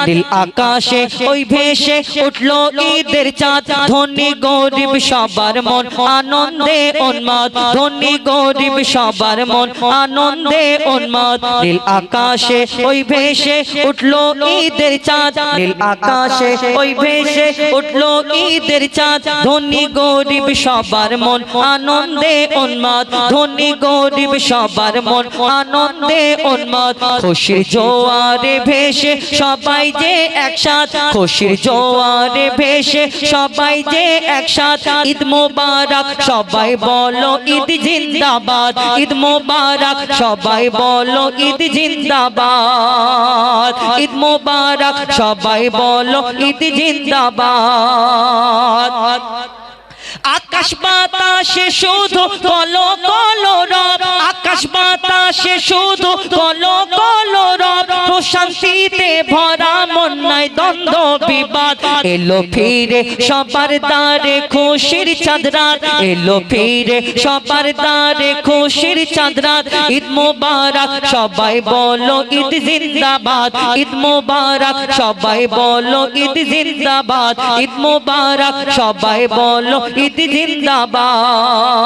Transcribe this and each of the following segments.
নীল আকাশে ওই ভেসে উঠলো ঈদের চাঁদ ধনী গরিব সবার মন আনন্দে উন্মাদ ধনী গরিব সবার মন আনন্দে উন্মাদ নীল আকাশে ওই ভেসে উঠলো ঈদের চাঁদ নীল আকাশে ওই ভেসে উঠলো ঈদের চাঁদ ধনী গরিব সবার মন আনন্দে উন্মাদ ধনী গরিব সবার মন আনন্দে উন্মাদ খুশির জোয়ারে ভেসে সবাই যে একসাথ খুশির জোয়ারে ভেসে সবাই যে একসাথ ঈদ মোবারক সবাই বলো ঈদ জিন্দাবাদ ঈদ মোবারক সবাই বলো ঈদ জিন্দাবাদ ঈদ মোবারক সবাই বলো ঈদ জিন্দাবাদ আকাশ বাতাসে শুধু কলো কলো রব আকাশ বাতাসে শুধু কলো কলো রব প্রশান্তিতে ভরা মন নাই দ্বন্দ্ব বিবাদ এলো ফিরে সবার দ্বারে খুশির চাঁদ রাত এলো ফিরে সবার দ্বারে খুশির চাঁদ রাত ঈদ মোবারক সবাই বলো ঈদ জিন্দাবাদ ঈদ মোবারক সবাই বলো ঈদ জিন্দাবাদ ঈদ মোবারক সবাই বলো ঈদ জিন্দাবাদ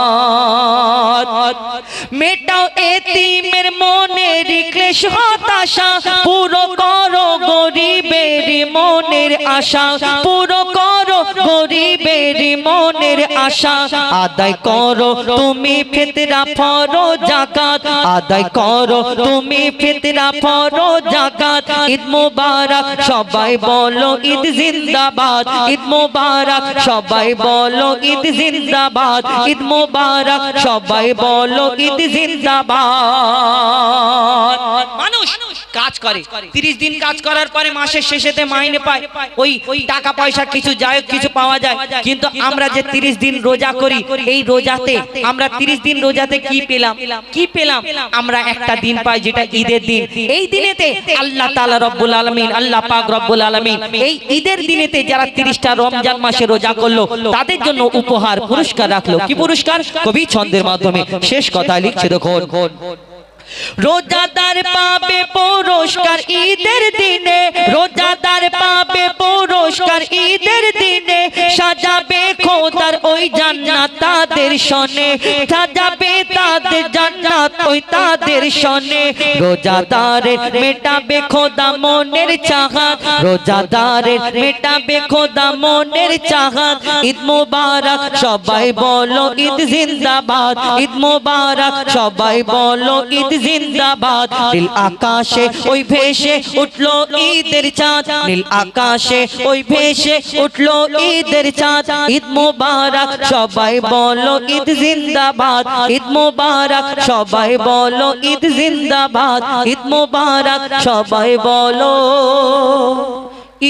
মেটাও এতিমের মনের ক্লেশ হতাশা পুরো করো গরিবের মনের আশা পুরো করো গরিবের মনের আশা আদায় করো তুমি ফিতরা ফরজ যাকাত আদায় করো তুমি ফিতরা ফরজ যাকাত ঈদ মোবারক সবাই বলো ঈদ জিন্দাবাদ ঈদ মোবারক সবাই বলো ঈদ জিন্দাবাদ ঈদ মোবারক সবাই বলো ঈদ জিন্দাবাদ মানুষ কাজ করে 30 দিন কাজ করার পরে মাসের শেষেতে মাইনে পায় ওই টাকা পয়সা কিছু যায় কিছু পাওয়া যায় কিন্তু আমরা যে 30 দিন রোজা করি এই রোজাতে আমরা 30 দিন রোজাতে কি পেলাম আমরা একটা দিন পাই যেটা ঈদের দিন এই দিনেতে আল্লাহ তাআলা রব্বুল আলামিন আল্লাহ পাক রব্বুল আলামিন এই ঈদের দিনেতে যারা 30টা রমজান মাসে রোজা করলো তাদের জন্য উপহার পুরস্কার রাখলো কি পুরস্কার কবি ছন্দের মাধ্যমে শেষ কথা লিখছে দেখুন রোজাদার পাবে পুরস্কার ঈদের দিনে রোজাদার পাবে পুরস্কার ঈদের দিনে সাজাবে খোদার ওই জান্নাত তাদের শনে সাজাবে তাদের জান্নাত ওই তাদের শনে রোজাদারের মেটাবে খোদা মনের চাহাত রোজাদারের মেটাবে খোদা মনের চাহাত ঈদ মোবারক সবাই বলো ঈদ জিন্দাবাদ ঈদ মোবারক সবাই বলো ঈদ জিন্দাবাদ নীল আকাশে ওই ভেসে উঠলো ঈদের চাঁদ নীল আকাশে ওই ভেসে উঠলো ঈদের চাঁদ ঈদ মোবারক সবাই বলো ঈদ জিন্দাবাদ ঈদ মোবারক সবাই বলো ঈদ জিন্দাবাদ ঈদ মোবারক সবাই বলো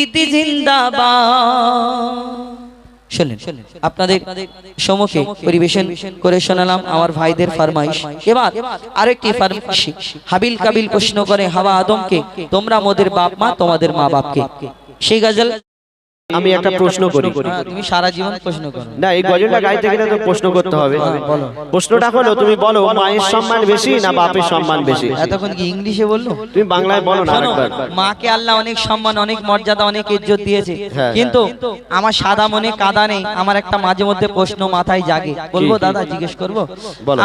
ঈদ জিন্দাবাদ শুনলেন আপনাদের সম্মুখে পরিবেশন করে শোনালাম আমার ভাইদের ফরমাইশ এবার আরেকটি ফরমাইশ হাবিল কাবিল প্রশ্ন করে হাওয়া আদমকে তোমরা মোদের বাপ মা তোমাদের মা বাপকে সেই গজল আমি একটা প্রশ্ন করি তুমি সারা জীবন প্রশ্ন করো না এই গজলটা গাইতে গেলে তো প্রশ্ন করতে হবে বলো প্রশ্নটা হলো তুমি বলো মায়ের সম্মান বেশি না বাপের সম্মান বেশি এতক্ষণ কি ইংলিশে বললো তুমি বাংলায় বলো না আরেকবার মাকে আল্লাহ অনেক সম্মান অনেক মর্যাদা অনেক ইজ্জত দিয়েছে কিন্তু আমার সাদা মনে কাদা নেই আমার একটা মাঝে মধ্যে প্রশ্ন মাথায় জাগে বলবো দাদা জিজ্ঞেস করব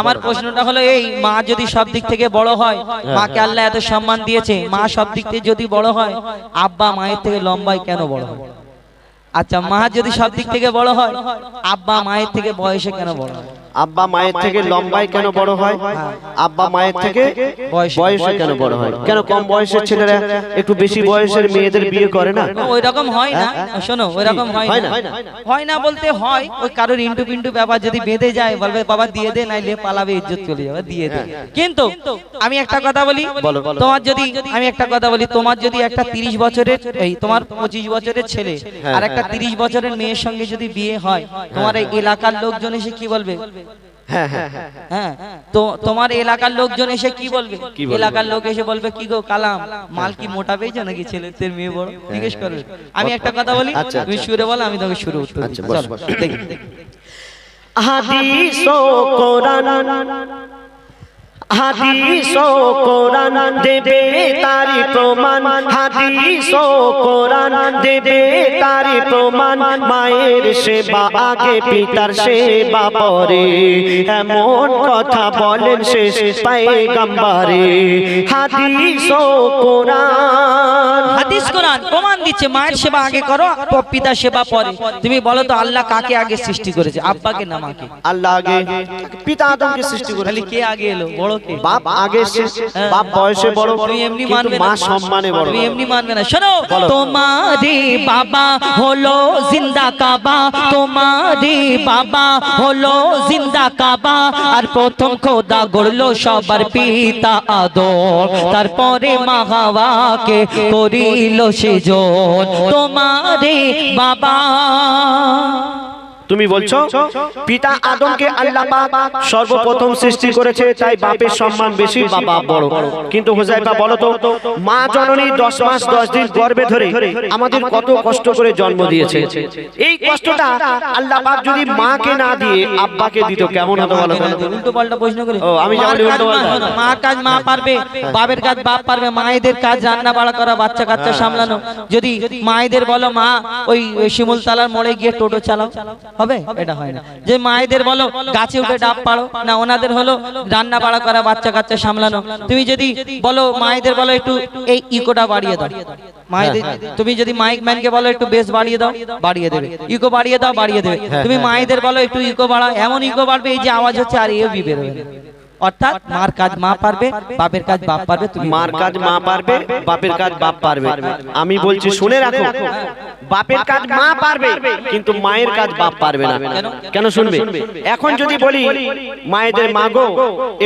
আমার প্রশ্নটা হলো এই মা যদি সব দিক থেকে বড় হয় মাকে আল্লাহ এত সম্মান দিয়েছে মা সব দিক থেকে যদি বড় হয় আব্বা মায়ের থেকে লম্বায় কেন বড় হয় আচ্ছা মা যদি সব দিক থেকে বড় হয় আব্বা মায়ের থেকে বয়সে কেন বড় হয় আব্বা মায়ের থেকে লম্বায় কেন বড় হয় আব্বা মায়ের থেকে বয়সে কেন বড় হয় কেন কম বয়সের ছেলেরা একটু বেশি বয়সের মেয়েদের বিয়ে করে না ওই রকম হয় না শোনো ওই রকম হয় না বলতে হয় ওই কারোর ইন্টু পিন্টু ব্যাপার যদি বেঁধে যায় বলবে বাবা দিয়ে দে নাইলে পালাবে ইজ্জত চলে যাবে দিয়ে দে কিন্তু আমি একটা কথা বলি তোমার যদি আমি একটা কথা বলি তোমার যদি একটা 30 বছরের এই তোমার 25 বছরের ছেলে আর একটা 30 বছরের মেয়ের সঙ্গে যদি বিয়ে হয় তোমার এই এলাকার লোকজন এসে কি বলবে হ্যাঁ তো তোমার এলাকার লোকজন এসে কি বলবে এলাকার লোক এসে বলবে কি গো কালাম মাল কি মোটা পেয়েছো নাকি ছেলেদের মেয়ে বড় জিজ্ঞেস করবে আমি একটা কথা বলি তুমি সুরে বলো আমি তোমাকে সুরে উত্তর দিচ্ছি চলো দেখি হাদিস ও কোরআন হাদিস ও কোরআন দেবে তারি প্রমাণ, হাদিস ও কোরআন দেবে তারি প্রমাণ, মায়ের সেবা আগে পিতার সেবা পরে, এমন কথা বলেন শেষ পয়গম্বরে। হাদিস ও কোরআন, হাদিস কোরআন প্রমাণ দিচ্ছে মায়ের সেবা আগে করো, পিতার সেবা পরে। তুমি বলো তো আল্লাহ কাকে আগে সৃষ্টি করেছে, আব্বাকে না মাকে? আল্লাহ আগে, পিতা আদমকে সৃষ্টি করেছে। খালি কে আগে এলো, বড় কে? বাপ আগে, বাপ বয়সে বড়, তুমি এমনি কিন্তু মানবে মা না, সম্মানে বড়। তুমি এমনি মানবে না। শোনো, তোমারি বাবা হলো জিন্দা কাবা, তোমারি বাবা হলো জিন্দা কাবা, আর প্রথম খোদা গড়লো সবার পিতা আদম, তারপরে মা হাওয়াকে করিল সেজন। তোমারি বাবা, তুমি বলছো পিতা আদমকে আল্লাহ পাক সর্বপ্রথম সৃষ্টি করেছে, তাই বাপের সম্মান বেশি, বাবা বড়। কিন্তু হুযায়ফা বলো তো, মা জননী 10 মাস 10 দিন গর্ভে ধরে আমাদের কত কষ্ট করে জন্ম দিয়েছে। এই কষ্টটা আল্লাহ পাক যদি মাকে না দিয়ে আব্বাকে দিত কেমন হতো বলো তো? উল্টো পাল্টা প্রশ্ন করে। ও আমি জানি উল্টো পাল্টা। মার কাজ মা পারবে, বাপের কাজ বাপ পারবে। মায়েদের কাজ রান্না বাড়া করা, বাচ্চা কাচ্চা সামলানো। যদি মায়েদের বলো মা ওই শিমুল তালার মোড়ে গিয়ে টোটো চালাও, হবে? এটা হয় না। যে মায়েদের বলো গাছে উঠে ডাব পাড়ো, না ওনাদের হলো রান্না বাড়া করা, বাচ্চা কাচ্চা সামলানো। তুমি যদি বলো মায়েদের বলো একটু এই ইকোটা বাড়িয়ে দাও, মায়েদের তুমি যদি মাইক ম্যানকে বলো একটু বেস বাড়িয়ে দাও, বাড়িয়ে দেবে। ইকো বাড়িয়ে দাও, বাড়িয়ে দেবে। তুমি মায়েদের বলো একটু ইকো বাড়া, এমন ইকো বাড়বে এই যে আওয়াজ হচ্ছে আর এও বি বের হবে। অর্থাৎ মার কাজ মা পারবে, বাপের কাজ বাপ পারবে। তুমি মার কাজ মা পারবে, বাপের কাজ বাপ পারবে। আমি বলছি শুনে রাখো, বাপের কাজ মা পারবে কিন্তু মায়ের কাজ বাপ পারবে না। কেন শুনবে? এখন যদি বলি মায়েদের মাগো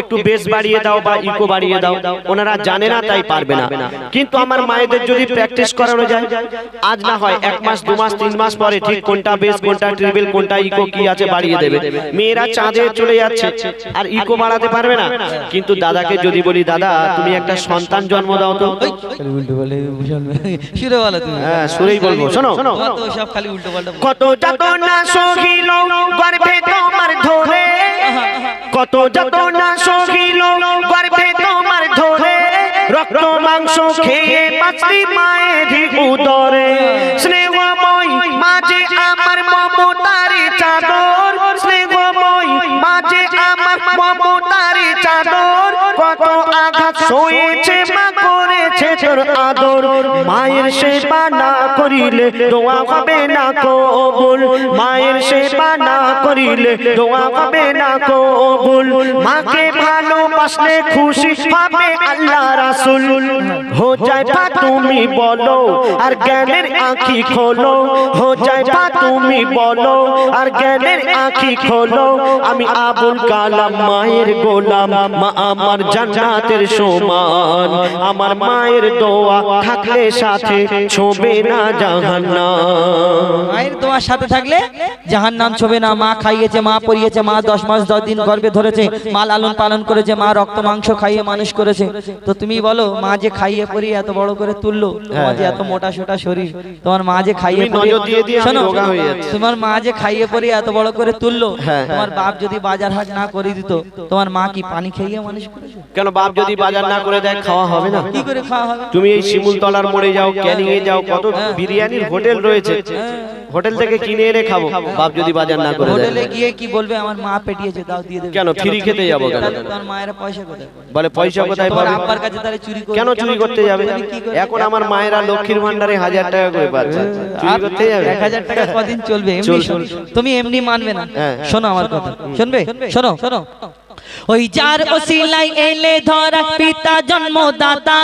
একটু বেস বাড়িয়ে দাও বা ইকো বাড়িয়ে দাও, ওনারা জানে না তাই পারবে না। কিন্তু আমার মায়েদের যদি প্র্যাকটিস করানো যায়, আজ না হয় 1 মাস 2 মাস 3 মাস পরে ঠিক কোনটা বেস কোনটা ট্রিবল কোনটা ইকো কি আছে বাড়িয়ে দেবে। মেয়েরা চাঁদে চলে যাচ্ছে আর ইকো বাড়াতে পারবে না। কিন্তু দাদাকে যদি বলি দাদা তুমি একটা সন্তান জন্ম দাও তো, উল্টো বলে সুরে বলো তুমি। হ্যাঁ সুরেই বলবো। শোনো কত সব খালি উল্টো পাল্টা। কত যাতনা সহিল গর্ভে তোমার ধরে, কত যাতনা সহিল গর্ভে তোমার ধরে, রক্ত মাংস খেয়ে বাঁচলি মায়ের উদরে। স্নেহময় মাঝে আমার মমতারি চাদর, স্নেহময় মাঝে আমার মমতারি চাদর, কত আঘাত সয়েছে মা করেছে তোর আদর। মায়ের সেবা না করিলে দোয়া হবে না কবুল, মায়ের সেবা না করিলে দোয়া হবে না কবুল। মাকে ভালোবাসলে খুশি হবে আল্লাহ রাসূল। হো যায় পা তুমি বলো আর জ্ঞানের আঁখি খোলো, হো যায় পা তুমি বলো আর জ্ঞানের আঁখি খোলো। আমি আবুল কালাম মায়ের গোলাম, মা আমার জান্নাতের সমান। আমার মায়ের দোয়া থাকলে সাথে ছোবে না জাহান্নাম। মায়ের দোয়ার সাথে থাকলে জাহান্নাম ছোবে না। মা খাইয়েছে, মা পরিয়েছে, মা 10 মাস 10 দিন গর্ভে ধরেছে, মা লালন পালন করেছে, মা রক্ত মাংস খাইয়ে মানুষ করেছে। তো তুমি বলো মা যে খাইয়ে পরিয়ে এত বড় করে তুললো, তোমার যে এত মোটা সোটা শরীর, তোমার মা যে খাইয়ে পরিয়ে, শোনো তোমার মা যে খাইয়ে পরিয়ে এত বড় করে তুললো, তোমার বাপ যদি বাজার হাট না করে দিত, তোমার মা কি পানি খাইয়ে মানুষ করেছে? কেন বাপ যদি বাজার না করে দেয় খাওয়া হবে না? কি করে খাওয়া হবে? তুমি এই শিমুলতলার মোড়ে যাও, ক্যানিং এ যাও, কত বিরিয়ানির হোটেল রয়েছে, হোটেল থেকে কিনে এনে খাবো। বাপ যদি বাজার না করে দেয়, হোটেলে গিয়ে কি বলবে আমার মা পেটিয়েছে দাও দিয়ে দেবে? কেন ফ্রি খেতে যাবো? কেন তোমার মায়ের পয়সা কোথায়? বলে পয়সা কোথায় পাবে? আব্বার কাছে তাহলে চুরি করে কেন চুরি করতে যাবে? এখন আমার মায়েরা লক্ষ্মীর ভান্ডারে 1000 টাকা করে পাচ্ছে, চুরি করতে যাবে? 1000 টাকা কদিন চলবে? এমনি তুমি এমনি মানবে না। শোনো আমার কথা, শুনবে? শোনো শোনো, ওই যার ওসিলাই এলে ধরা পিতা জন্মদাতা।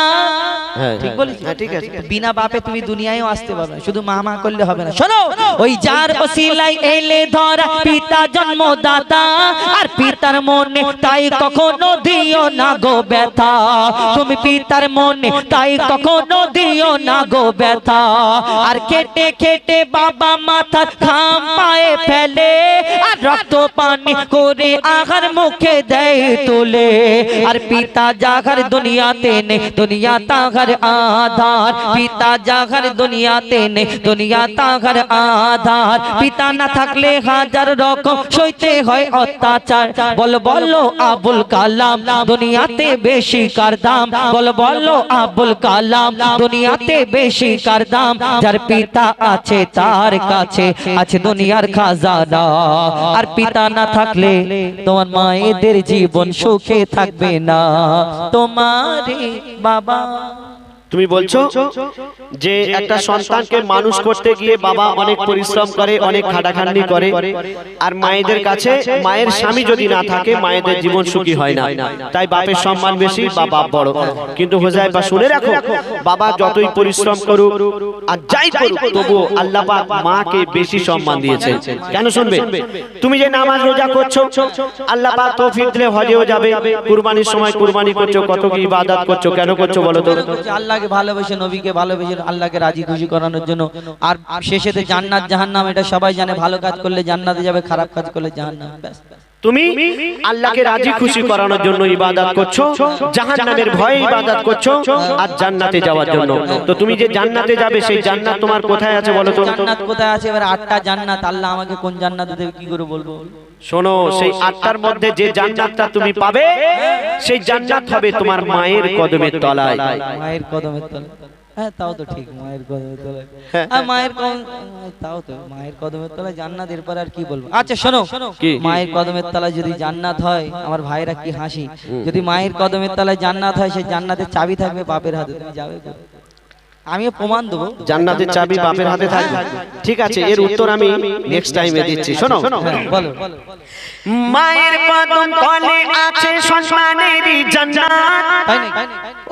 ঠিক বলেছি? ঠিক আছে। বিনা বাপে তুমি দুনিয়ায়ও আসতে পারবে না, শুধু মা মা করলে হবে না। শোনো, ওই যার ওসিলাই এলে ধরা পিতা জন্মদাতা, আর পিতার মনে তাই কখনো দিও না গো ব্যথা। তুমি পিতার মনে তাই কখনো দিও না গো ব্যথা। আর খেটে খেটে বাবা মাথার ঘাম পায়ে ফেলে, আর রক্ত পানি করে আহার মুখে দেয় তুলে আর পিতা জাগার দুনিয়াতে নেই দুনিয়া তাহার আধার পিতা জাগার দুনিয়াতে নেই দুনিয়া তাহার আধার পিতা না থাকলে হাজার রকম সইতে হয় অত্যাচার বলো বলো আবুল কালাম দুনিয়াতে বেশি কার দাম বলো বলো আবুল কালাম দুনিয়াতে বেশি কার দাম যার পিতা আছে তার কাছে আছে দুনিয়ার খাজানা আর পিতা না থাকলে তোমার মায়েদের জীবন সুখে থাকবে না তোমার বাবা তুমি বলছো যে একটা সন্তানকে মানুষ করতে গিয়ে বাবা অনেক পরিশ্রম করে অনেক খাটাখাটনি করে আর মায়েদের কাছে মায়ের স্বামী যদি না থাকে মায়েদের জীবন সুখী হয় না তাই বাপের সম্মান বেশি বা বাপ বড় কিন্তু হুযায়ফা শুনে রাখো বাবা যতই পরিশ্রম করুক আর যাই করুক তবুও আল্লাহ পাক মাকে বেশি সম্মান দিয়েছেন কেন শুনবে তুমি যে নামাজ রোজা করছো আল্লাহ পাক তৌফিক দিলে হজেও যাবে কুরবানির সময় কুরবানি করছো কত কি ইবাদত করছো কেন করছো বলো তো আল্লাহকে ভালোবেসে নবীকে ভালোবেসে আল্লাহকে রাজি খুশি করানোর জন্য আর শেষেতে জান্নাত জাহান্নাম এটা সবাই জানে ভালো কাজ করলে জান্নাতে যাবে খারাপ কাজ করলে জাহান্নাম তুমি আল্লাহকে রাজি খুশি করানোর জন্য ইবাদত করছো জাহান্নামের ভয়ে ইবাদত করছো আর জান্নাতে যাওয়ার জন্য তো তুমি যে জান্নাতে যাবে সেই জান্নাত তোমার কোথায় আছে বলো তো জান্নাত কোথায় আছে এবারে 8টা জান্নাত আল্লাহ আমাকে কোন জান্নাতে দেবে কি করে বলবো শোনো সেই 8টার মধ্যে যে জান্নাতটা তুমি পাবে সেই জান্নাত হবে তোমার মায়ের কদমের তলায় মায়ের কদমের তলায় হ্যাঁ তাও তো ঠিক মায়ের কদমের তলায় আর মায়ের তাও তো মায়ের কদমের তলায় জান্নাত এরপর আর কি বলবো আচ্ছা শোনো মায়ের কদমের তলায় যদি জান্নাত হয় আমার ভাইরা কি হাসি যদি মায়ের কদমের তলায় জান্নাত হয় সেই জান্নাতের চাবি থাকবে বাপের হাতে তুমি যাবে আমিও প্রমাণ দেবো জান্নাতের চাবি বাপের হাতে থাকবে ঠিক আছে এর উত্তর আমি নেক্সট টাইমে দিচ্ছি শোনো বলো মায়ের কদম তলে আছে সম্মানের জান্নাত তাই নাকি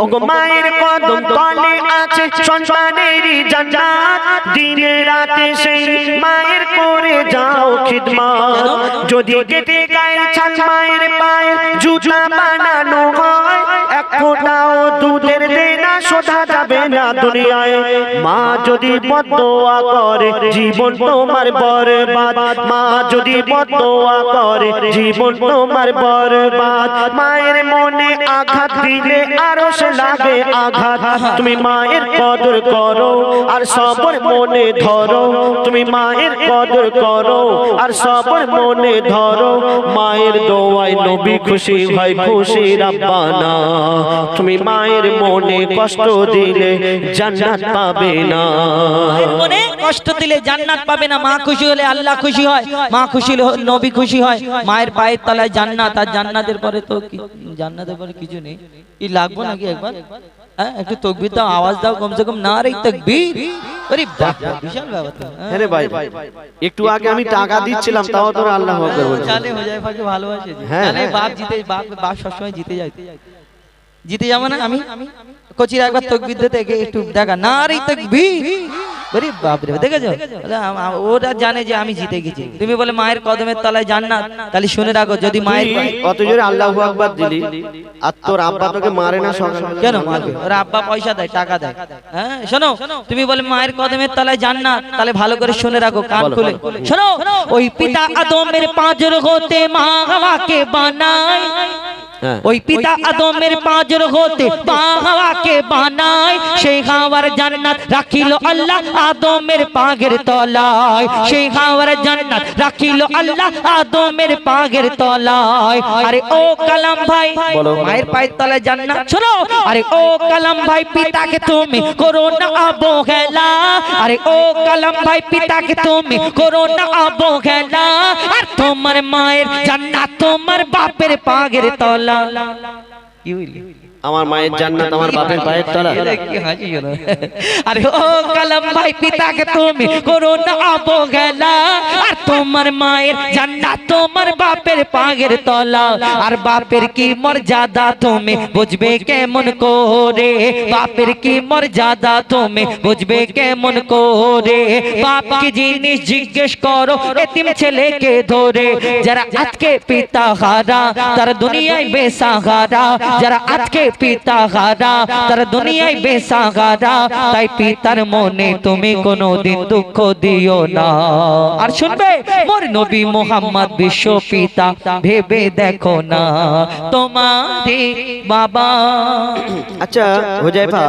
ওগো মায়ের কদম তলে আছে সম্মানের জান্নাত দিনে রাতে সেই মায়ের করে যাও খিদমত যদি কেটে গায়ের ছাল মায়ের পায়ে জুতা বানানো হয় এক ফোঁটাও দুধের দেনা শোধা যাবে না দুনিয়ায় মা যদি বদদোয়া করে জীবন তোমার বরবাদ মা যদি বদদোয়া করে জীবন তোমার বরবাদ মায়ের মনে আঘাত দিলে আরো সে লাগে আঘাত তুমি মায়ের কদর করো আর সবর মনে ধরো তুমি মায়ের কদর করো আর সবর মনে ধরো মায়ের দোয়ায় নবী খুশি হয় খুশি রাব্বানা তুমি মায়ের মনে কষ্ট দিলে জান্নাত পাবে না মনে কষ্ট দিলে জান্নাত পাবে না মা খুশি হলে আল্লাহ খুশি হয় মা খুশি হলে নবী খুশি হয় মায়ের পায়ের তলায় জান্নাত আর জান্নাতের পরে তো জান্নাতের পরে কিছু নেই কি লাগবে নাকি একবার হ্যাঁ একটু তাকবীর দাও আওয়াজ দাও কমসে কম নারে তাকবীর আরে বাহ বিশাল ব্যাপার আরে ভাই একটু আগে আমি টাকা দিচ্ছিলাম তাও তোরা আল্লাহু আকবার বলছিস জানে হুযায়ফাকে ভালোবাসে জানে বাপ জিতে বাপ সবসময় জিতে যায় জিতে যাবো না আমি কোচির একবার তাকবীর দিতে একটু দেখা নারে তাকবীর আরে বাপ রে দেখেছো ওরা জানে যে আমি জিতে গেছি তুমি বলে মায়ের কদমের তলায় জান্নাত তাহলে শুনে রাখো যদি মায়ের অত জোরে আল্লাহু আকবার দিলি আর তোর আব্বা তোকে মারে না সকালে কেন মারবে ওর আব্বা পয়সা দেয় টাকা দেয় হ্যাঁ শোনো তুমি বলে মায়ের কদমের তলায় জান্নাত তাহলে ভালো করে শুনে রাখো কান খুলে শোনো ওই পিতা আদমের পাঁজর হতে মা হাওয়াকে বানায় ওই পিতা আদমের পাঁজর হতে মা হাওয়াকে বানায় সেই হাওয়ার জান্নাত রাখিল আল্লাহ আদমের পাগের তলায় সেই হাওয়ার জান্নাত রাখিল আল্লাহ আদমের পাগের তলায় আরে ও কালাম ভাই মায়ের পায়ের তলায় জান্নাত শোনো আরে ও কালাম ভাই পিতাকে তুমি করো না অবহেলা আরে ও কালাম ভাই পিতাকে তুমি করো না অবহেলা আর তোমার মায়ের জান্নাত তোমার বাপের পাগের তলা কি হইলি আমার মায়ের জান্নাত আমার বাপের পায়ের তলা কি হাসি হলো আরে ও কালাম ভাই পিতাকে তুমি করো না অবহেলা আর তোমার মায়ের জান্নাত তোমার বাপের পাগের তলা আর বাপের কি মর্যাদা তুমি বুঝবে কেমন করে বাপের কি মর্যাদা তুমি বুঝবে কেমন করে বাপ কি জিনিস জিজ্ঞেস করো এতিম ছেলেকে ধরে যারা আজকে পিতা হারা তারা দুনিয়ায় বেসাহারা যারা আজকে পিতা হারা তার দুনিয়ায় বেসাহারা তাই পিতার মনে তুমি কোনোদিন দুঃখ দিও না আর শুনবে মোর নবী মুহাম্মদ বিশ্ব পিতা ভেবে দেখো না তোমারে বাবা আচ্ছা হুজাইফা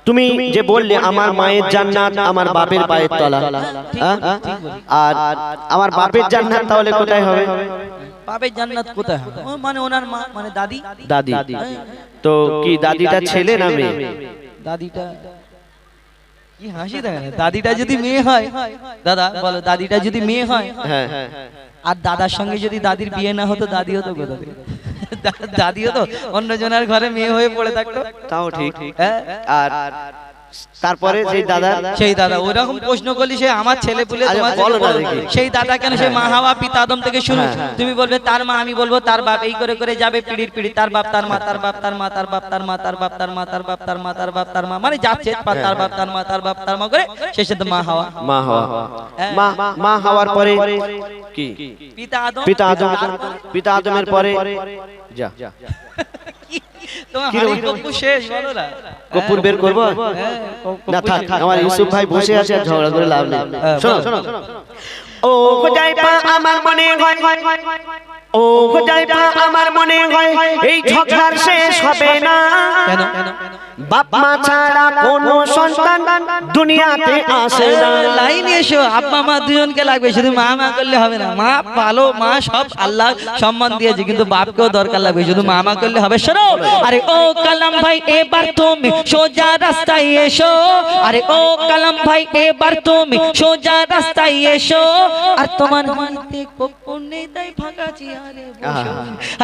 তুমি যে বললে আমার মায়ের জান্নাত আমার বাপের পায়ের তলা হ্যাঁ? আর আমার বাপের জান্নাত তাহলে কোথায় হবে বাপের জান্নাত কোথায় হবে ও মানে ওনার মা মানে দাদি দাদি তো কি দাদিটা ছেলে না মেয়ে দাদিটা কি হাসি দেখেন দাদিটা যদি মেয়ে হয় দাদা বলো দাদিটা যদি মেয়ে হয় হ্যাঁ আর দাদার সঙ্গে যদি দাদির বিয়ে না হতো দাদি হতো কোথা থেকে দাদি হতো অন্য জনের ঘরে মেয়ে হয়ে পড়ে থাকতো তাও ঠিক হ্যাঁ আর তারপরে সেই দাদা ওইরকম প্রশ্ন করলি সে আমার ছেলে পুলে আরে তোমার বলো ছেলে না বলো। দেখি। সেই দাদা কেন সেই মা হাওয়া পিতা আদম থেকে শুরু তুমি বলবে তার মা আমি বলবো তার বাপ এই করে করে যাবে পিড়ির পিড়ি তার বাপ তার মা তার বাপ তার মা তার বাপ তার মা তার বাপ তার মা তার বাপ তার মা তার বাপ তার মা মানে যাচ্ছে তার বাপ তার মা তার বাপ তার মা করে শেষে তো মা হাওয়া মা হাওয়ার পরে কি পিতা আদম পিতা আদমের পরে যা তোমার হাড়ি কপ্পু শেষ বলো না কপুর বের করব না থাক আমার ইউসুফ ভাই বসে আছে আর ঝগড়া করে লাভ নেই শোনো ও হুজাইফা আমার মনে হয় ও হুজাইফা আমার মনে হয় এই ঝগড়ার শেষ হবে না কেন বাপ মা ছাড়া কোনো সন্তান দুনিয়াতে আসে না লাইন এসো আব্বা মা দুজনকে লাগবে শুধু মা মা করলে হবে না মা ভালো মা সব আল্লাহ সম্মান দিয়েছে কিন্তু বাপকেও দরকার লাগবে শুধু মা মা করলে হবে শোনো আরে ও কালাম ভাই এবার তুমি সোজা রাস্তায় এসো আরে ও কালাম ভাই এবার তুমি সোজা রাস্তায় এসো আর তোমার হাতে কপ্পন নেই তাই ফাঁকা চেয়ারে বসো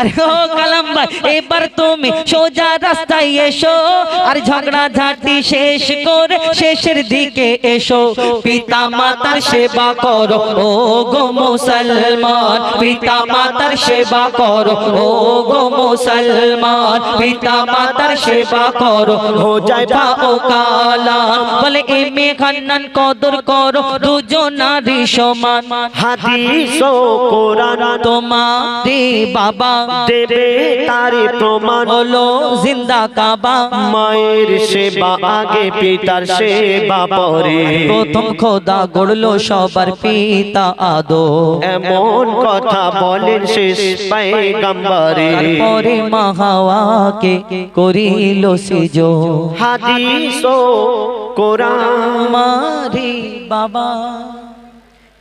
আরে ও কালাম ভাই এবার তুমি সোজা রাস্তায় এসো আর ঝগড়া ঝাঁটি শেষ করে শেষের দিকে এসো পিতা মাতার সেবা করো ও গো মুসলমান পিতা মাতার সেবা করো ও গো মুসলমান পিতা মাতার সেবা করো হুজাইফা ও কালাম বলে এমে খান্নান কদর করো দুজনারই সমান হাদিস ও কোরআন তোমারে বাবা দেবে তারে প্রমাণ হলো জিন্দা কাবা মায়ের সেবা আগে পিতার সেবা পরে প্রথম খোদা গড়লো সবার পিতা আদম এমন কথা বলেন শেষ পয়গম্বরে পরে মা হাওয়াকে করিল সিজদা হাদিস ও কোরআন মারি বাবা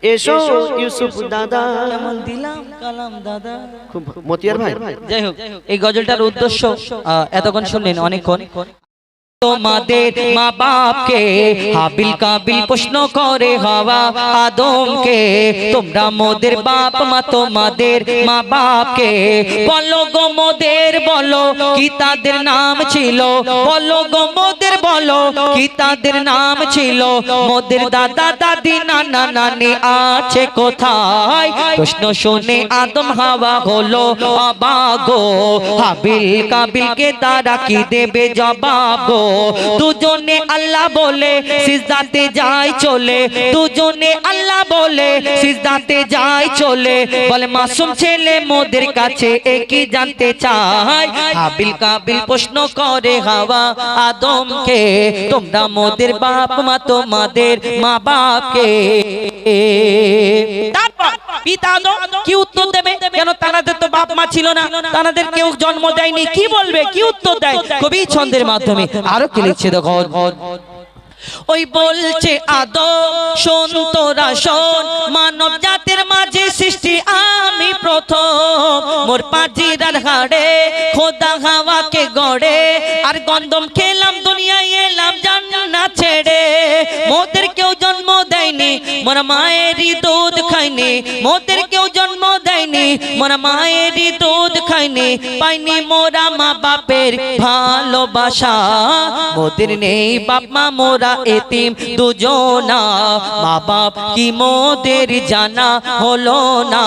এসো ইউসুফ দাদা কেমন দিলাম কালাম দাদা খুব মতিয়ার ভাই যাই হোক এই গজলটার উদ্দেশ্য এতক্ষণ শুনলেন অনেকক্ষণ তোমাদের মা বাপকে হাবিল কাবিল প্রশ্ন করে হাওয়া আদমকে তোমরা মোদের বাপ মা তোমাদের মা বাপকে বলো গো মোদের বলো কি তাদের নাম ছিল বলো গো মোদের বলো কি তাদের নাম ছিল মোদের দাদা দাদি নানা নানি আছে কোথায় প্রশ্ন শুনে আদম হাওয়া হলো অবাক গো হাবিল কাবিলকে তারা কি দেবে জবাব গো দুজনে আল্লাহ বলে সিজদাতে যায় চলে দুজনে আল্লাহ বলে সিজদাতে যায় চলে বলে মাসুম ছেলে মোদের কাছে একই জানতে চায় হাবিল কাবিল প্রশ্ন করে হাওয়া আদমকে তোমরা মোদের বাপ মা তোমাদের মা বাপকে তারপর পিতা আদম কি উত্তর দেবে কেন তাদের তো বাপ মা ছিল না তাদের কেউ জন্ম দেয়নি কি বলবে কি উত্তর দেয় কবি ছন্দের মাধ্যমে আরো কি লিখছে দেখো ওই বলছে আদম শোন তোরা শোন মানব জাতির মাঝে সৃষ্টি আমি প্রথম মোর পাজিরার হাড়ে খোদা হাওয়াকে গড়ে আর গন্ধম খেলাম দুনিয়ায় এলাম জান্নাত ছেড়ে মোদের কেউ জন্ম দেয়নি মোর মায়েরই দুধ খাইনি মোদের কেউ জন্ম দেয়নি মোর মায়েরই দুধ খাইনি পাইনি মোরা মা বাপের ভালোবাসা মোদের নেই বাপ মা মোরা এতিম দুজনা মা বাপ কি মোদের জানা হলো না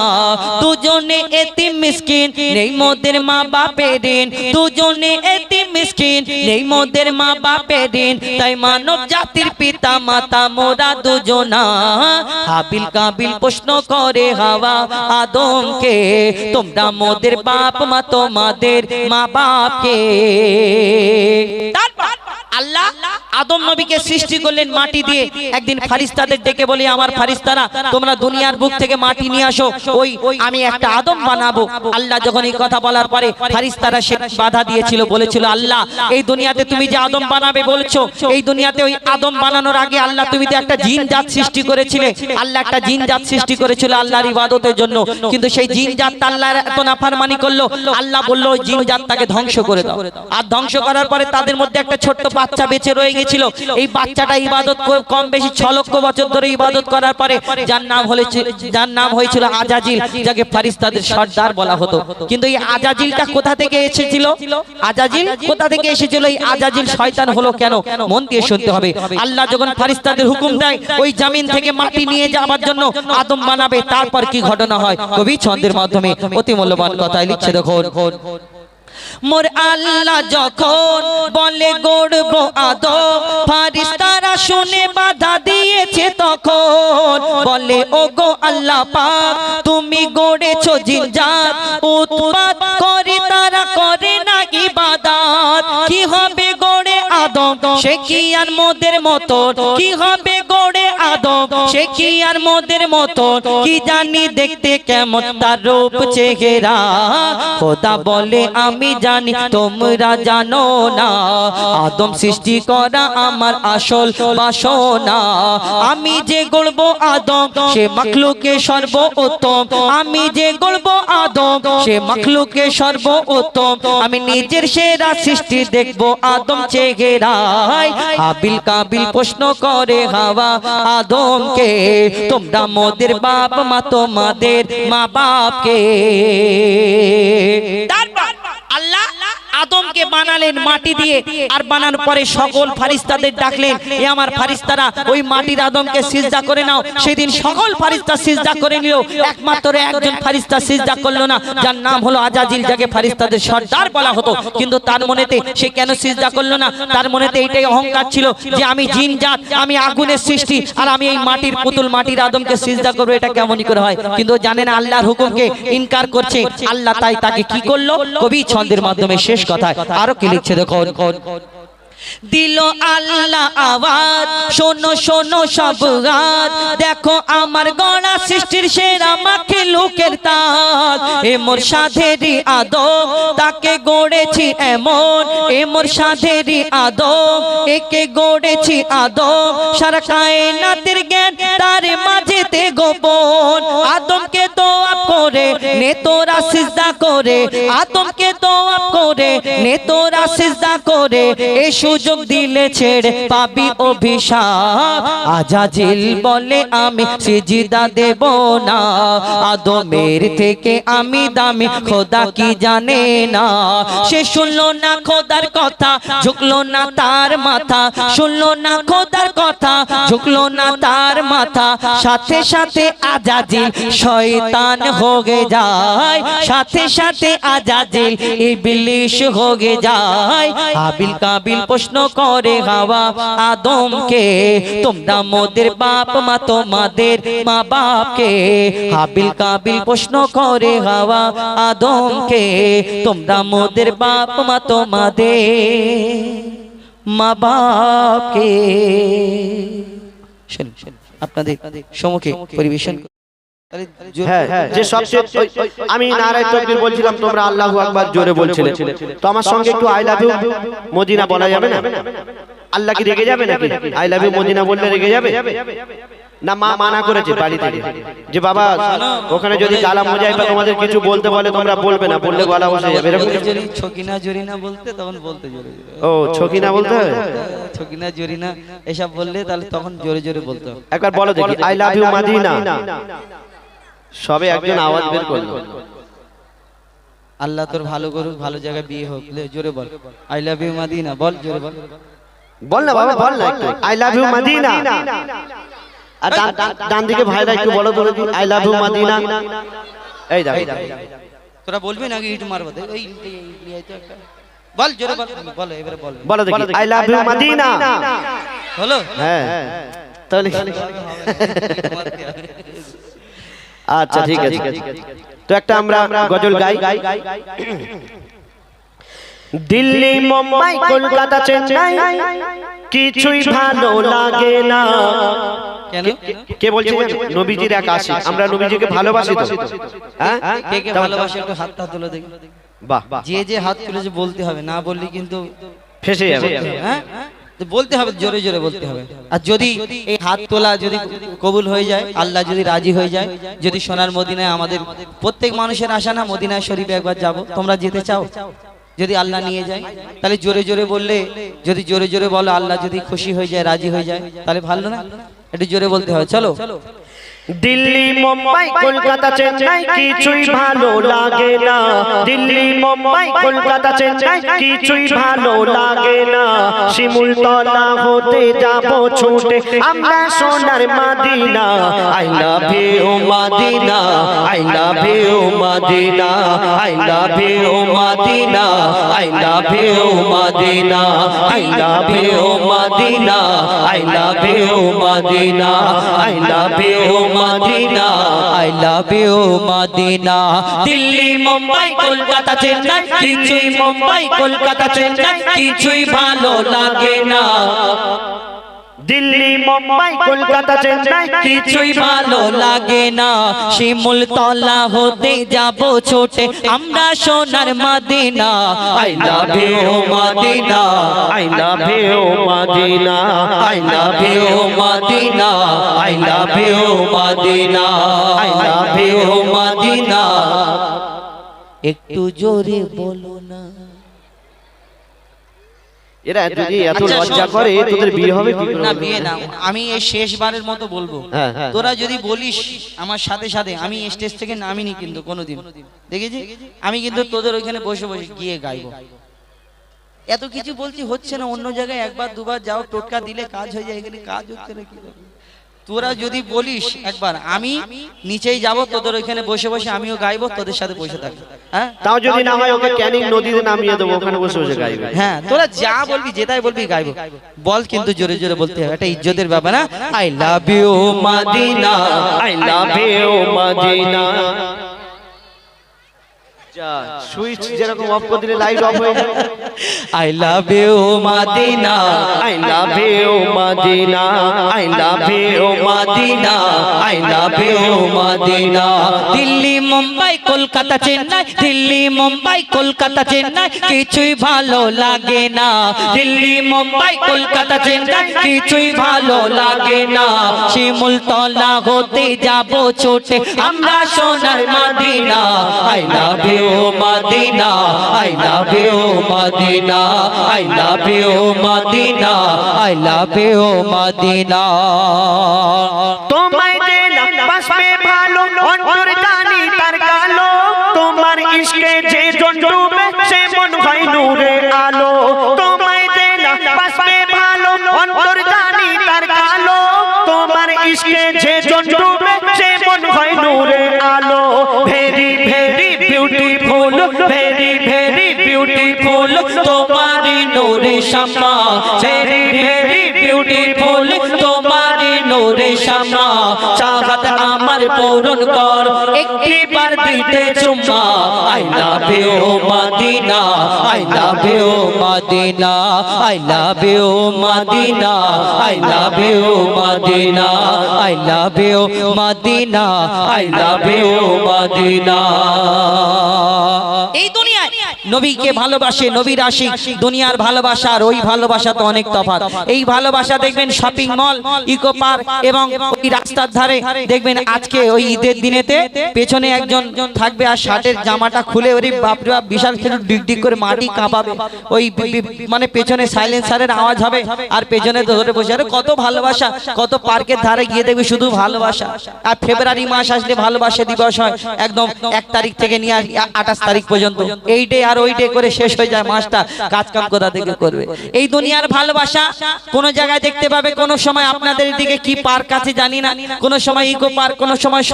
দুজনে এতিম মিসকিন নেই মোদের মা বাপের ঋণ দুজনে এতিম মিসকিন নেই মোদের মা বাপের ঋণ তাই মানব জাতির পিতা মাতা মোরা দুজনা হাবিল কাবিল প্রশ্ন করে হাওয়া আদমকে তোমরা মোদের বাপ মা তোমাদের মা বাপকে আল্লাহ আদম নবীকে সৃষ্টি করলেন মাটি দিয়ে একদিন ফারিস্তাদের ডেকে বলে আমার ফারিস্তারা তোমরা দুনিয়ার বুক থেকে মাটি নিয়ে আসো ওই আমি একটা আদম বানাবো আল্লাহ যখন এই কথা বলার পরে ফারিস্তারা সে বাধা দিয়েছিল বলেছিল আল্লাহ এই দুনিয়াতে তুমি যে আদম বানাবে বলছো এই দুনিয়াতে ওই আদম বানানোর আগে আল্লাহ তুমি তো একটা জিন জাত সৃষ্টি করেছিলে আল্লাহ একটা জিন জাত সৃষ্টি করেছিল আল্লাহর ইবাদতের জন্য কিন্তু সেই জিন জাত আল্লাহর এত নাফরমানি করলো আল্লাহ বলল ওই জিন জাতটাকে ধ্বংস করে দাও আর ধ্বংস করার পরে তাদের মধ্যে একটা ছোট্ট বাচ্চা বেঁচে রয়ে গেছিল এই বাচ্চাটা ইবাদত কম বেশি 6 লক্ষ বছর ধরে ইবাদত করার পরে যার নাম হয়েছিল আজাজিল যাকে ফারিস্তাদের সর্দার বলা হতো কিন্তু এই আজাজিলটা কোথা থেকে এসেছিল আজাজিল কোথা থেকে এসেছিল এই আজাজিল শয়তান হলো কেন মন দিয়ে শুনতে হবে আল্লাহ যখন ফারিস্তাদের হুকুম দেয় ওই জমিন থেকে মাটি নিয়ে যাওয়ার জন্য আদম বানাবে তারপর কি ঘটনা হয় কবি ছন্দের মাধ্যমে অতি মূল্যবান কথা লিখছে দেখো মোর আল্লাহ যখন বলে গড়ব আদম ফারিস্তারা শুনে বাধা দিয়েছে তখন বলে ওগো আল্লাহ পাক তুমি গড়েছো জিনজাত উৎপাত করে তারা করে না ইবাদত কি হবে গড়ে আদম সে কি আর মোদের মতো কি হবে গড়ে আদম সে কি আর মোদের মতো কি জানি দেখতে কেমন তার রূপ চেহারা খোদা বলে আমি জানি তোমরা জানো না আদম সৃষ্টি করা আমার আসল বাসনা আমি যে গড়ব আদম সে মাখলুকে সর্বোত্তম আমি যে গড়ব আদম সে মাখলুকে সর্বোত্তম আমি নিজের সেরা সৃষ্টি দেখব আদম চেহারায় হাবিল কাবিল প্রশ্ন করে হাওয়া আদমকে তোমরা মোদের বাপ মা তোমাদের মা বাপকে আল্লাহ আদমকে বানালেন মাটি দিয়ে আর বানানোর পরে সকল ফারিস্তাদের ডাকলেন এ আমার ফারিস্তারা ওই মাটির আদমকে সিজদা করে নাও সেদিন সকল ফারিস্তা সিজদা করে নিল একমাত্র একজন ফারিস্তা সিজদা করলো না যার নাম হলো আজাজিল যাকে ফারিস্তাদের সর্দার বলা হতো কিন্তু তার মনেতে সে কেন সিজদা করলো না তার মনেতে এইটাই অহংকার ছিল যে আমি জিনজাত আমি আগুনের সৃষ্টি আর আমি এই মাটির পুতুল মাটির আদমকে সিজদা করবো এটা কেমনই করে হয় কিন্তু জানেন আল্লাহর হুকুমকে ইনকার করছে আল্লাহ তাই তাকে কি করলো কবি ছন্দের মাধ্যমে শেষ কথায় আরো কি লিখছে দেখো দিল আল্লাহ আওয়াজ শোনো শোনো সব গান দেখো আমার গড়া সৃষ্টির সেরা মাখলুকের তাজ এ মোর সাধেরই আদম তাকে গড়েছি এমন এ মোর সাধেরই আদম একে গড়েছি আদম সারা কায়নাতের জ্ঞান তার মাঝেতে গোপন আদমকে দোয়া করে নে তোরা সিজদা করে আদমকে দোয়া করে নে তোরা সিজদা করে এ সুযোগ দিলে ছেড়ে পাবি অভিশাপ আজাজিল বলে আমি সিজদা দেব না আদমের থেকে আমি দামি খোদা কি জানে না সে শুনলো না খোদার কথা ঝুঁকলো না তার মাথা শুনলো না খোদার কথা ঝুঁকলো না তার মাথা সাথে সাথে আজাজিল শয়তান হয়ে যায় সাথে সাথে আজাজিল ইবলিশ হয়ে যায় হাবিল কাবিল প্রশ্ন করে হাওয়া আদমকে তোমরা মোদের বাপ মা তোমাদের মা বাপকে হাবিল কাবিল প্রশ্ন করে হাওয়া আদমকে তোমরা মোদের বাপ মা তোমাদের মা বাপকে আপনাদের সম্মুখে পরিবেশন হ্যাঁ যে সবচেয়ে আমি নারায়ে তাকবীর বলছিলাম তোমরা আল্লাহু আকবার জোরে বলছিলে তো আমার সঙ্গে একটু আই লাভ ইউ মদিনা বলা যাবে না আল্লাহ কি রেগে যাবে নাকি আই লাভ ইউ মদিনা বললে রেগে যাবে না মা মানা করেছে বাড়ি থেকে যে বাবা ওখানে যদি কালাম হয়ে যায় বা তোমাদের কিছু বলতে বলে তোমরা বলবে না বললে গলা বসে যাবে এরকম ছকিনা জরিনা বলতে তখন বলতে জোরে ও ছকিনা বলতে হবে ছকিনা জরিনা এসব বললে তাহলে তখন জোরে জোরে বলতে হবে একবার বলো দেখি আই লাভ ইউ মদিনা সবে একজন আওয়াজ বের করলো আল্লাহ তোর ভালো করুক ভালো জায়গায় বিয়ে হোক জোরে বল আই লাভ ইউ মদিনা বল জোরে বল বল না বাবা বল না আই লাভ ইউ মদিনা আর ডান দিকে ভাইরা একটু বলো তো আই লাভ ইউ মদিনা এই দেখো তোরা বলবি নাকি ইট মারবো ওই বল জোরে বল, বলো এবারে বলো, বলো দেখি আই লাভ ইউ মদিনা। হলো? হ্যাঁ তাহলে আচ্ছা ঠিক আছে। তো একটা আমরা গজল গাই। দিল্লি মুম্বাই কলকাতা চেন্নাই কিছুই ভালো লাগে না। কেন? কে বলছে? নবীজির এক আশিক। আমরা নবীজিকে ভালোবাসি তো, হ্যাঁ? কে কে ভালোবাসে একটু হাতটা তুলে দেখি। বাহ, যে যে হাত তুলেছে বলতে হবে, না বললে কিন্তু ফেসে যাবে। হ্যাঁ তো বলতে হবে, জোরে জোরে বলতে হবে। আর যদি এই হাত তোলা যদি কবুল হয়ে যায়, আল্লাহ যদি রাজি হয়ে যায়, যদি সোনার মদিনায় আমাদের প্রত্যেক মানুষের আশা না মদিনা শরীফে একবার যাব, তোমরা যেতে চাও? যদি আল্লাহ নিয়ে যায় তাহলে জোরে জোরে বললে, যদি জোরে জোরে বলো আল্লাহ যদি খুশি হয়ে যায়, রাজি হয়ে যায়, তাহলে ভালো না? একটু জোরে বলতে হবে, চলো। দিল্লি মুম্বাই কলকাতা চেন্নাই কিছুই ভালো লাগে না। দিল্লি মুম্বাই কলকাতা চেন্নাই কিছুই ভালো লাগে না। শিমুলতলা হতে যাব ছুটে আমরা সোনার Madina. I love you Medina, I love you Medina, I love you Medina, I love you Medina, I love you Medina, I love you Medina, I love you Medina, I love you Madina. Delhi Mumbai Kolkata Chennai কিছুই, মুম্বাই কলকাতা চেন্নাই কিছুই ভালো লাগে না। দিল্লি মুম্বাই কলকাতা চেন্নাই কিছুই ভালো লাগে না। শিমুলতলা হতে যাব ছোটে আমরা সোনার Madina. I love you Medina, I love you Medina, I love you Medina, I love you Medina, I love you Madina. একটু জোরে বলো না। এরা যদি এত লজ্জা করে তোদের বিয়ে হবে কি করে? না বিয়ে না, আমি এই শেষবারের মতো বলবো, তোরা যদি বলিস আমার সাথে সাথে আমি স্টেজ থেকে নামিনি কিন্তু কোনোদিন, দেখেছি আমি কিন্তু তোদের ওইখানে বসে বসে গিয়ে গাইবো। এত কিছু বলছি হচ্ছে না, অন্য জায়গায় একবার দুবার যাও টোটকা দিলে কাজ হয়ে যায়, এখানে কাজ হচ্ছে না কি করবে? তোরা যদি বলিস একবার আমি নিচেই যাব, তোদের ওইখানে বসে বসে আমিও গাইবো, তোদের সাথে বসে থাকবো। হ্যাঁ তাও যদি না হয় ওকে ক্যানিং নদীতে নামিয়ে দেবো, ওখানে বসে বসে গাইবে। হ্যাঁ তোরা যা বলবি যেটাই বলবি গাইবো। বল কিন্তু জোরে জোরে বলতে হবে, এটা ইজ্জতের ব্যাপার না। I love you Medina, I love you Madina. যা সুইচ যেরকম অফ করে দিলে লাইট অফ হয়ে যায়। I love you Medina, I love you Medina, I love you Medina, I love you Madina. Delhi Mumbai Kolkata Chennai, Delhi Mumbai Kolkata Chennai কিছুই ভালো লাগে না। দিল্লি মুম্বাই কলকাতা চেন্নাই কিছুই ভালো লাগে না। শিমুলতলা হতে যাব ছোটে আমরা সোনার Madina. I love you Medina, I love you Medina, I love you Medina, I love you Madina. তোমায় দেনা বাসবে ভালো অন্তর জানি তার কালো। তোমার ইশকে যে জন ডুবে সে মন হয় নূরে আলো। তোমায় দেনা বাসবে ভালো অন্তর জানি তার কালো। তোমার ইশকে যে জন ডুবে সে মন হয় নূরে আলো। Very very beautiful, very very beautiful তোমারি নূরে শামা, ভেরি ভেরি বিউটিফুল তোমারি নূরে শামা। চাহত আমার পূরণ কর একটিবার দিতে চুম্মা। I love you Medina, I love you Medina, I love you Medina, I love you Medina, I love you Medina, I love you Medina. এই দুনিয়ায় নবীকে ভালোবাসে, নবীর আশিক। দুনিয়ার ভালোবাসা আর ওই ভালোবাসা তো অনেক তফাৎ। এই ভালোবাসা দেখবেন শপিং মল, ইকো পার্ক এবং ওই রাস্তার ধারে দেখবেন আজকে ওই ঈদের দিনেতে পেছনে একজন থাকবে আর শার্টের জামাটা খুলে ওরে বাপরে বাপ বিশাল খেলু ডিগ ডিগ করে মাটি কাঁপাবে। ওই মানে পেছনে সাইলেন্সারের আওয়াজ হবে আর পেছনে ধরে বসে। আরে কত ভালোবাসা, কত পার্কের ধারে গিয়ে দেখবে শুধু ভালোবাসা। আর ফেব্রুয়ারি মাস আসলে ভালোবাসা দিবস হয় একদম 1 তারিখ থেকে নিয়ে 28 তারিখ পর্যন্ত। এইটাই আরো ওই ডে করে শেষ হয়ে যায় মাসটা, কাজ কাম কোথা থেকে করবে? এই দুনিয়ার ভালোবাসা কোন জায়গায় দেখতে পাবে, কোন সময় আপনাদের দিকে কি পার্ক আছে জানি না, কোন সময় ইকো পার্ক, কোন সময়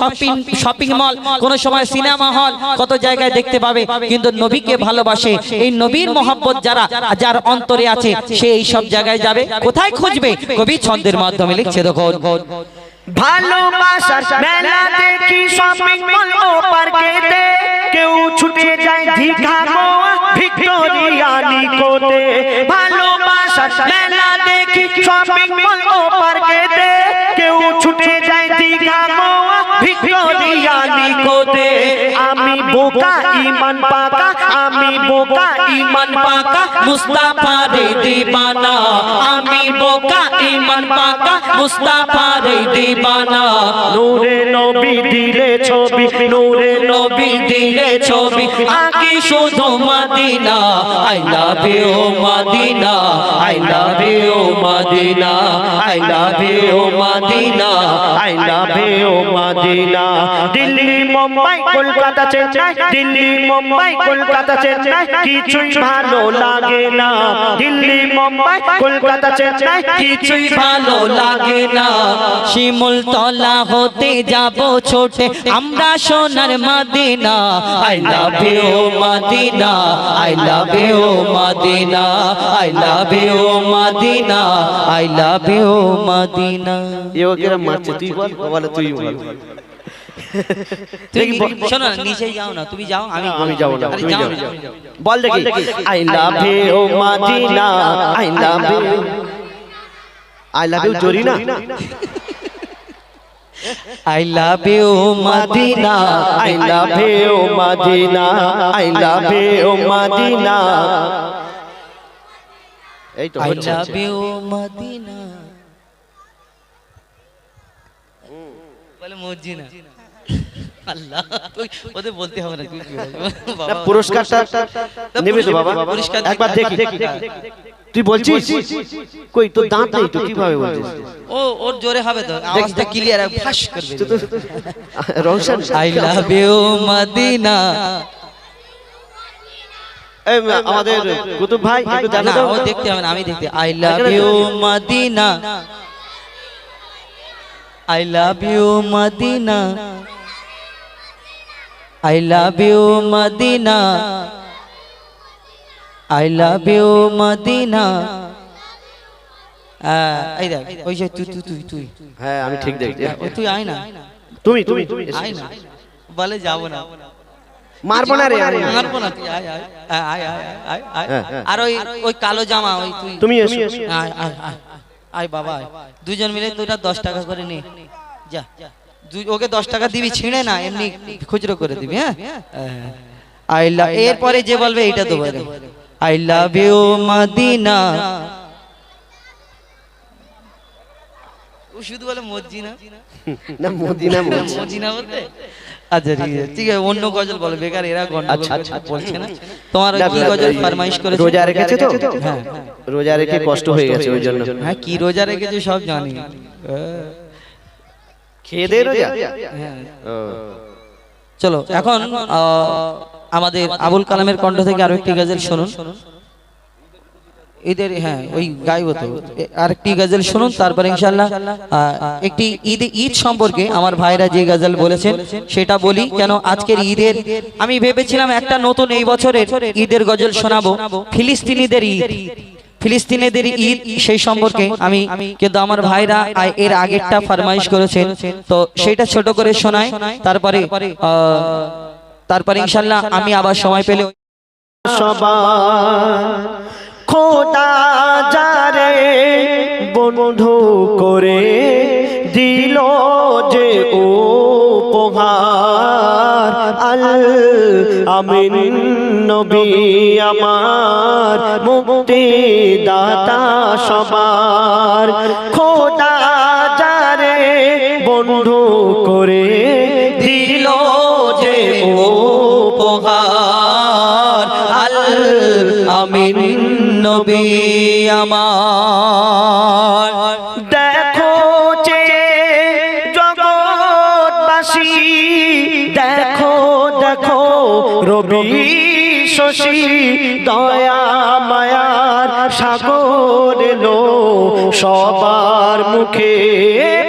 শপিং মল, কোন সময় সিনেমা হল, কত জায়গায় দেখতে পাবে। কিন্তু নবীকে ভালোবাসে, এই নবীর মহব্বত যার অন্তরে আছে, সে এই সব জায়গায় যাবে, কোথায় খুঁজবে? কবি ছন্দের মাধ্যমে লিখছে, দেখো ভালোবাসার মেলা দেখি শপিং মল ও পার্কেতে, কেউ ছুটে যায় দীঘা গোয়া ভিক্টোরিয়া নিকোতে। ভালোবাসার মেলা দেখি শপিং মল ও পার্কেতে, কেউ ছুটে যায় দীঘা গোয়া ভিক্টোরিয়া নিকোতে। আমি বোকা ঈমান পাকা, আমি বোকা ঈমান পাকা, মুস্তাফা রে দিবানা, আমি বোকা ঈমান পাকা, মুস্তাফা রে দিবানা। নূরে নবী দিলে ছবি, নূরে নবী দিলে ছবি, আকি শুধু Madina. I love you Medina, I love you Medina, I love you Medina, I love you Madina. Delhi Mumbai Kolkata Chennai, Delhi Mumbai Kolkata Chennai, কিছুই ভালো লাগে না। দিল্লি মুম্বাই কলকাতা চেন্নাই, কিছুই ভালো লাগে না। শিমুল তলা হতে যাব ছোটে আমরা সোনার Madina. I love you Medina, I love you Medina, I love you Medina, I love you Madina. এও কেরা মারছে, তুই বল, বলে তুই বল। তুমি শোনো না, নিচে যাও না, তুমি যাও, আমি যাব না, আরে তুমি যাও যাও। না। বল দেখি, I love you Medina, I love you, I love you জরি না, I love you Madina, I love you Madina, I love you Madina। এই তো I হচ্ছে। love you Madina। বলে মদিনা। আল্লাহ, ওদের বলতে হবে না, তুই কি বলবি? না, পুরস্কারটা নেবে তো বাবা, পুরস্কার একবার দেখি। তুই বলছিস কই তোর দাঁত নেই তো, কিভাবে বলছিস? ওর জোরে হবে তো, আওয়াজটা ক্লিয়ার ফাঁস করবে। Rowshan, I love you Madina। এই আমাদের কুতুব ভাই একটু জানা না, দাও। ও দেখতে হবে না, আমি দেখতে। I love you Madina, I love you Madina, I love you Madina, I love you Madina। এই দেখ, ওই যে তুই হ্যাঁ আমি ঠিক দেখছি। তুই আয় না, তুমি আয় না, বলে যাবো না, মারবো না রে, মারবো না, তুই আয় আয় আয় আয় আয় আয়। আর ওই কালো জামা, ওই তুমি এসো। আয় আয় আয় আয় বাবা, আয়। দুজন মিলে তোরা 10 টাকা করে নে, যা। ওকে 10 টাকা দিবি, ছিঁড়ে না, এমনি খুচরো করে দিবি। হ্যাঁ, আই লাভ, এরপরে যে বলবে এইটা তো বলে, আই লাভ ইউ মদিনা। ও শুধু বলে মদিনা, না মদিনা মদিনা বলতে। আচ্ছা ঠিক আছে, অন্য গজল বলো, বেকার এরা গন্ডগোল বলছে না। তোমার কি গজল ফরমাইশ করেছে? রোজা রেখেছে তো? হ্যাঁ, রোজা রেখে কষ্ট হয়ে গেছে ওই জন্য। হ্যাঁ, কি রোজা রেখেছে সব জানি। খেয়ে দে রোজা। হ্যাঁ, চলো এখন আমাদের আবুল কালামের কণ্ঠ থেকে আরো একটি গজল শুনুন। ঈদের, হ্যাঁ ওই গাইব তো, আরেকটি গজল শুনুন, তারপর ইনশাআল্লাহ একটি ঈদ সম্পর্কে আমার ভাইরা যে গজল বলেছেন সেটা বলি। কেন আজকের ঈদের আমি ভেবেছিলাম একটা নতুন এই বছরের ঈদের গজল শোনাবো, ফিলিস্তিনিদের ঈদ, ফিলিস্তিনিদের ঈদ সেই সম্পর্কে আমি, কিন্তু আমার ভাইরা এর আগেরটা ফরমাইশ করেছেন, তো সেটা ছোট করে শোনাই। তারপরে ইনশাআল্লাহ আমি আবার সময় পেলে খোদা যারে বন্ধু করে দিল যে উপহার, আল আমিন নবী আমার মুক্তি দাতা সবার। খোদা যারে বন্ধু করে দিল যে উপহার, আল আমিন নবী আমার। দেখো যে জগৎবাসী, দেখো দেখো রবি শশী দয়া মায়ার সাগর এলো সবার মুখে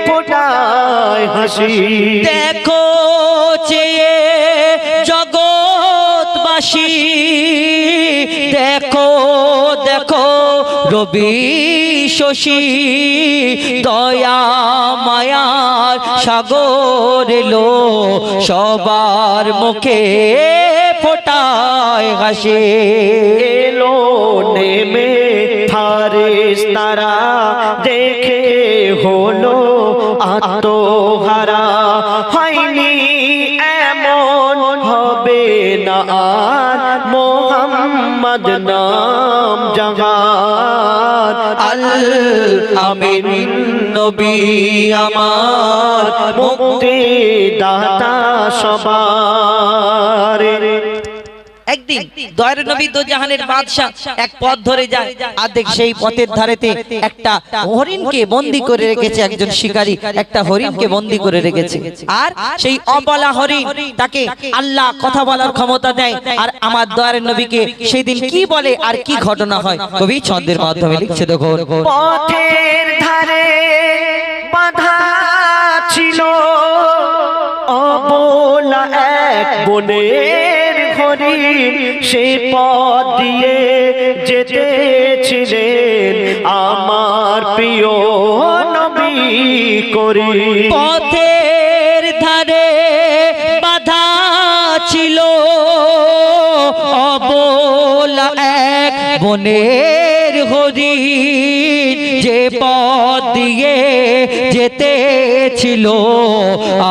ফোটায় হাসি দেখো চেয়ে জগৎবাসী দেখো দেখো রবি শশী দয়া মায়ার সাগর এলো সবার মুখে ফোটায় হাসি এলো নেমে ফারেস্তারা দেখে হলো আত্মহারা হয়নি এমন হবে না আর মোহাম্মদ নাম জাহার আল আমিন নবী আমার মুক্তি দাতা সবার একদিন দয়ার নবী দো জাহানের বাদশা এক পথ ধরে যায় আর দেখ সেই পথের ধারেতে একটা হরিণকে বন্দী করে রেখেছে একজন শিকারী একটা হরিণকে বন্দী করে রেখেছে আর সেই অবলা হরিণ তাকে আল্লাহ কথা বলার ক্ষমতা দেয় আর আমার দয়ার নবীকে সেই দিন কি বলে আর কি ঘটনা হয় কবি ছন্দের মাধ্যমে লিখছে দেখো পথের ধারে বাঁধা ছিল অবলা এক বনের হরিণ সে পথ দিয়ে যেতেছিলেন আমার প্রিয় নবী করিম পথের ধারে বাধা ছিল অবলা এক বনের হরিণ যে পথ দিয়ে যেতে ছিল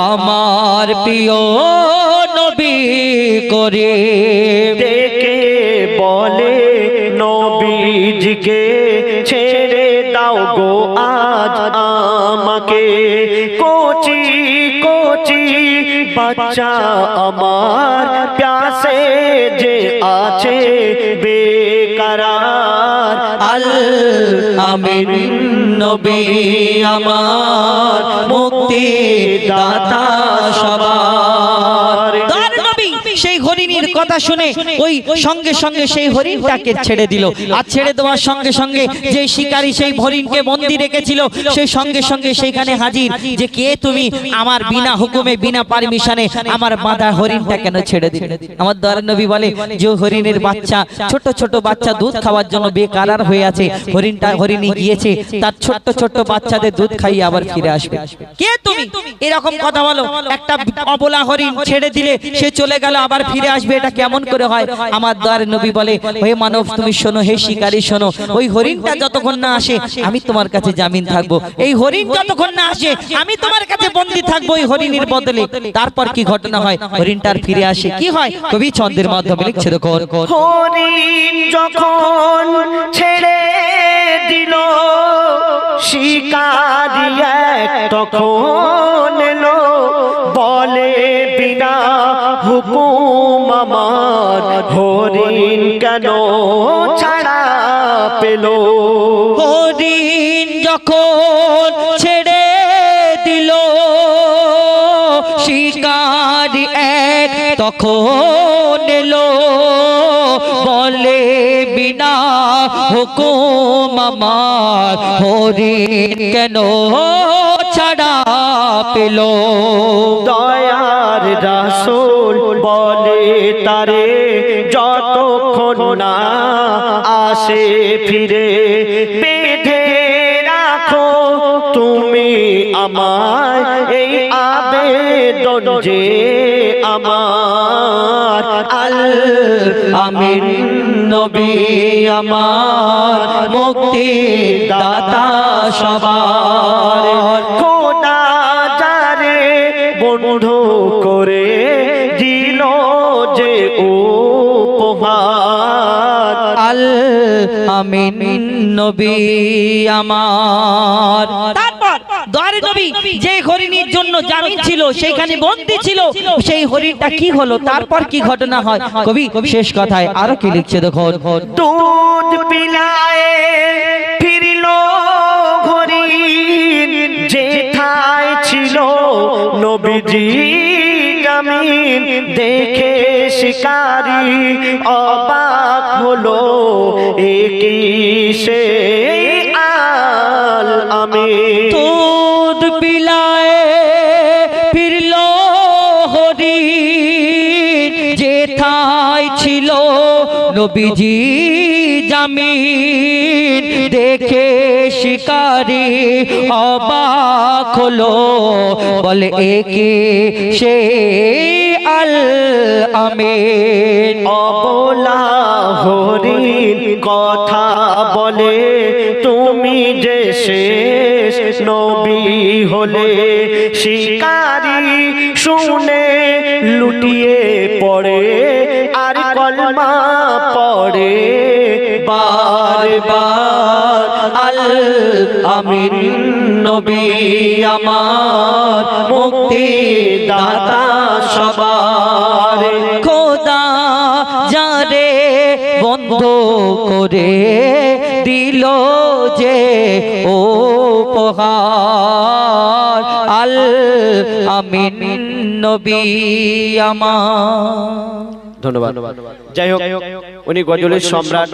আমার প্রিয় নবী করে ডেকে বলে নবীজিকে ছেড়ে দাও গো আজ আমাকে কোচি কোচি বাচ্চা আমার প্যাসে যে আছে বেকরার আল আমিন নবী আমার মুক্তি দাতা সবার দয়ার নবী সেই হরিণীর কথা শুনে ওই সঙ্গে সঙ্গে সেই হরিণটাকে ছেড়ে দিল আর ছেড়ে দেওয়ার সঙ্গে সঙ্গে যে শিকারী সেই হরিণকে বন্দী রেখেছিল সেই সঙ্গে সঙ্গে সেইখানে হাজির যে কে তুমি আমার বিনা হুকুমে বিনা পারমিশনে আমার বাঁধা হরিণটা কেন ছেড়ে দিলে আমার দয়ার নবী বলে যে হরিণের বাচ্চা ছোট ছোট বাচ্চা দুধ খাওয়ার জন্য বেকারার হয়ে আছে হরিণী গিয়েছে তার ছোট্ট ছোট্ট বাচ্চাদের দুধ খাইয়ে আবার ফিরে আসবে কে তুমি এরকম কথা বলো একটা অবলা হরিণ ছেড়ে দিলে সে চলে গেল আবার ফিরে আসবে এটা কেমন করে হয় আমার দয়ার নবী বলে হে মানব তুমি শোনো হে শিকারী শোনো ওই হরিণটা যতক্ষণ না আসে আমি তোমার কাছে জামিন থাকবো এই হরিণ যতক্ষণ না আসে আমি তোমার কাছে বন্দী থাকবো ওই হরিণের বদলে তারপর কি ঘটনা হয় হরিণটার ফিরে আসে কি হয় কবি ছন্দের মাধ্যমে লিখছে দেখো হরিণ যখন ছেড়ে দিল শিকারি এক তখন এলো বলে বিনা হুকুম আমার হরিণ কেন ছাড়া পেল হরিণ যখন ছেড়ে দিল শিকারি এক তখন এলো বলে বিনা হুকুম আমার হরিণ কেন ছাড়া পেল দয়ার রাসূল বলে তারে যতক্ষণ না আসে ফিরে বেঁধে রাখো তুমি আমায় এই আবেদন যে আমার আল আমিন নবী আমার মুক্তি দাতা সবার খোদা যারে বন্ধু করে দিল যে উপহার আল আমিন নবী আমার তারপর দয়ার নবী যে হরিণীর জন্য জামিন ছিল সেইখানে বন্দী ছিল সেই হরিণটা কি হলো তারপর কি ঘটনা হয় কবি শেষ কথায় আরো কি লিখছে দেখো দুধ পিলায় ফিরল হরিণ যেথায় ছিল নবীজি আমি আমিন দেখে শিকারি অবাক হলো, একই সে আল আমিন। দুধ পিলায় ফিরল হরিণ, যেথায় ছিল নবীজি জামিন, দেখে শিকারি অবাক হলো, বলে একে সে আল আমিন। অবলা হরিণ কথা বলে, তুমি যে শেষ নবী হলে, শিকারি শুনে লুটিয়ে পড়ে আর কলমা পড়ে বারবার, আল আমিন নবী আমার মুক্তি দাতা সবার। খোদা যারে বন্ধ করে দিল যে উপহার, আল আমিন নবী আমার। ধন্যবাদ। যাই হোক, উনি গজলের সম্রাট।